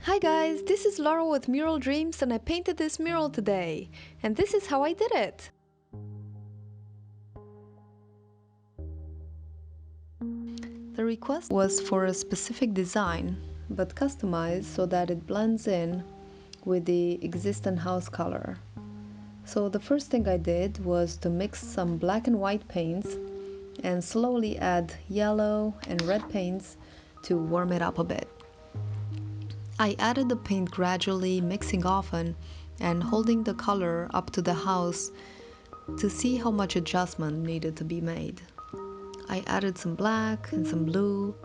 Hi guys, this is Laura with Mural Dreams and I painted this mural today. And this is how I did it. The request was for a specific design, but customized so that it blends in with the existing house color. So the first thing I did was to mix some black and white paints and slowly add yellow and red paints to warm it up a bit. I added the paint gradually, mixing often and holding the color up to the house to see how much adjustment needed to be made. I added some black and some blue,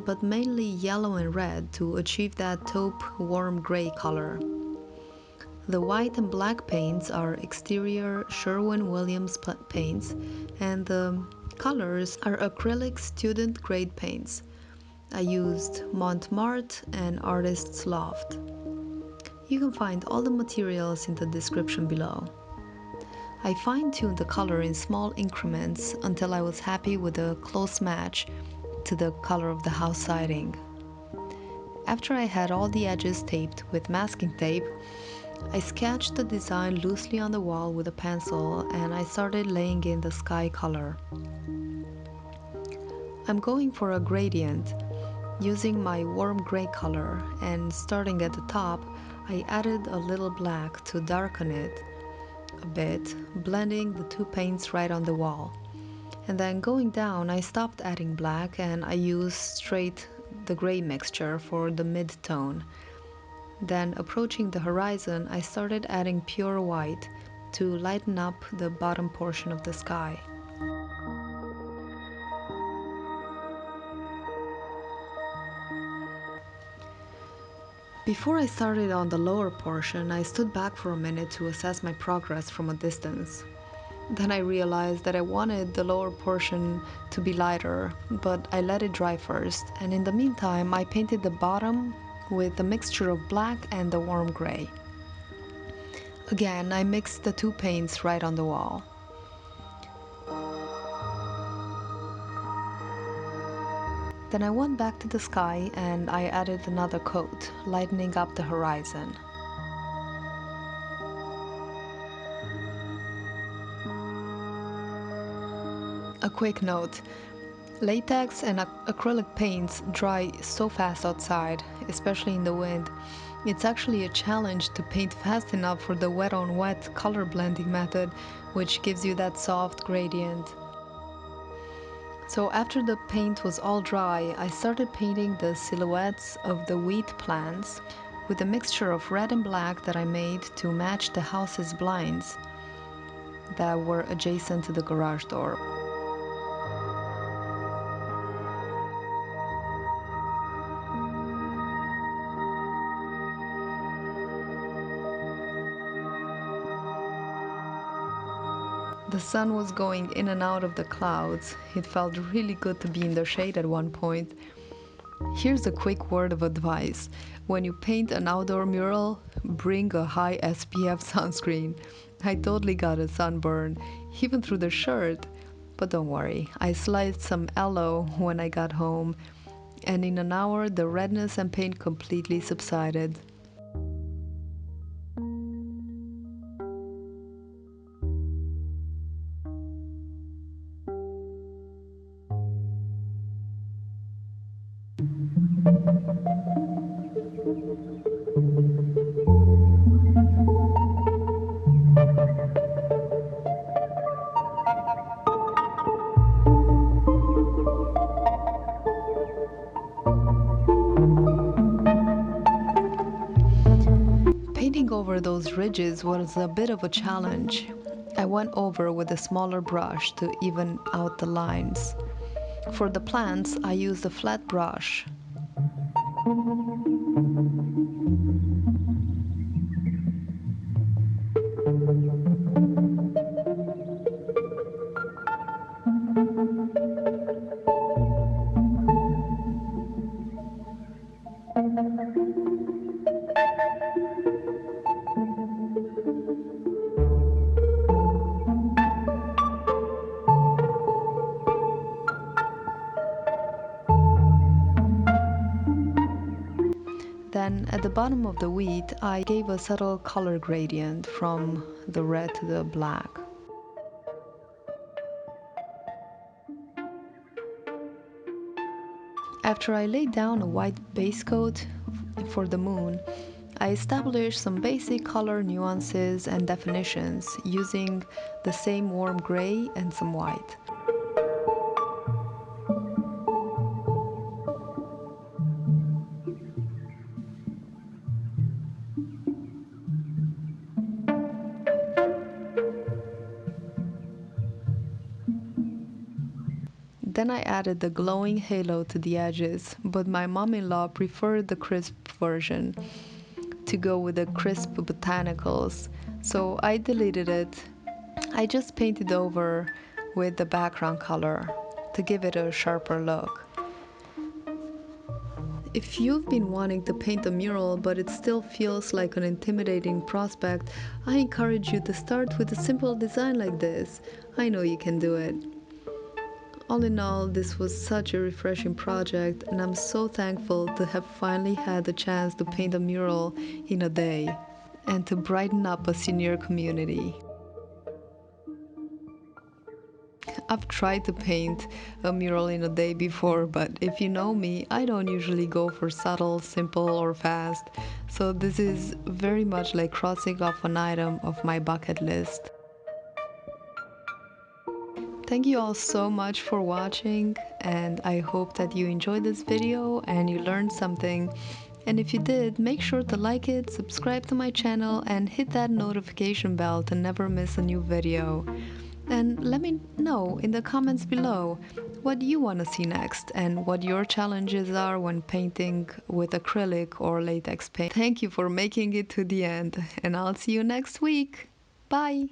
but mainly yellow and red to achieve that taupe warm gray color. The white and black paints are exterior Sherwin-Williams paints, and the colors are acrylic student grade paints. I used Montmartre and Artist's Loft. You can find all the materials in the description below. I fine-tuned the color in small increments until I was happy with a close match to the color of the house siding. After I had all the edges taped with masking tape, I sketched the design loosely on the wall with a pencil and I started laying in the sky color. I'm going for a gradient, using my warm gray color, and starting at the top, I added a little black to darken it a bit, blending the two paints right on the wall. And then going down, I stopped adding black and I used straight the gray mixture for the mid-tone. Then approaching the horizon, I started adding pure white to lighten up the bottom portion of the sky. Before I started on the lower portion, I stood back for a minute to assess my progress from a distance. Then I realized that I wanted the lower portion to be lighter, but I let it dry first, and in the meantime I painted the bottom with a mixture of black and the warm gray. Again, I mixed the two paints right on the wall. Then I went back to the sky and I added another coat, lightening up the horizon. A quick note: latex and acrylic paints dry so fast outside, especially in the wind. It's actually a challenge to paint fast enough for the wet on wet color blending method, which gives you that soft gradient. So after the paint was all dry, I started painting the silhouettes of the wheat plants with a mixture of red and black that I made to match the house's blinds that were adjacent to the garage door. The sun was going in and out of the clouds. It felt really good to be in the shade at one point. Here's a quick word of advice. When you paint an outdoor mural, bring a high SPF sunscreen. I totally got a sunburn, even through the shirt. But don't worry, I sliced some aloe when I got home, and in an hour the redness and pain completely subsided. Painting over those ridges was a bit of a challenge. I went over with a smaller brush to even out the lines. For the plants, I used a flat brush. Then Then at the bottom of the wheat, I gave a subtle color gradient from the red to the black. After I laid down a white base coat for the moon, I established some basic color nuances and definitions using the same warm gray and some white. Then I added the glowing halo to the edges, but my mom-in-law preferred the crisp version to go with the crisp botanicals, so I deleted it. I just painted over with the background color to give it a sharper look. If you've been wanting to paint a mural but it still feels like an intimidating prospect, I encourage you to start with a simple design like this. I know you can do it. All in all, this was such a refreshing project, and I'm so thankful to have finally had the chance to paint a mural in a day and to brighten up a senior community. I've tried to paint a mural in a day before, but if you know me, I don't usually go for subtle, simple, or fast, so this is very much like crossing off an item of my bucket list. Thank you all so much for watching, and I hope that you enjoyed this video and you learned something. And if you did, make sure to like it, subscribe to my channel, and hit that notification bell to never miss a new video. And let me know in the comments below what you want to see next and what your challenges are when painting with acrylic or latex paint. Thank you for making it to the end, and I'll see you next week. Bye!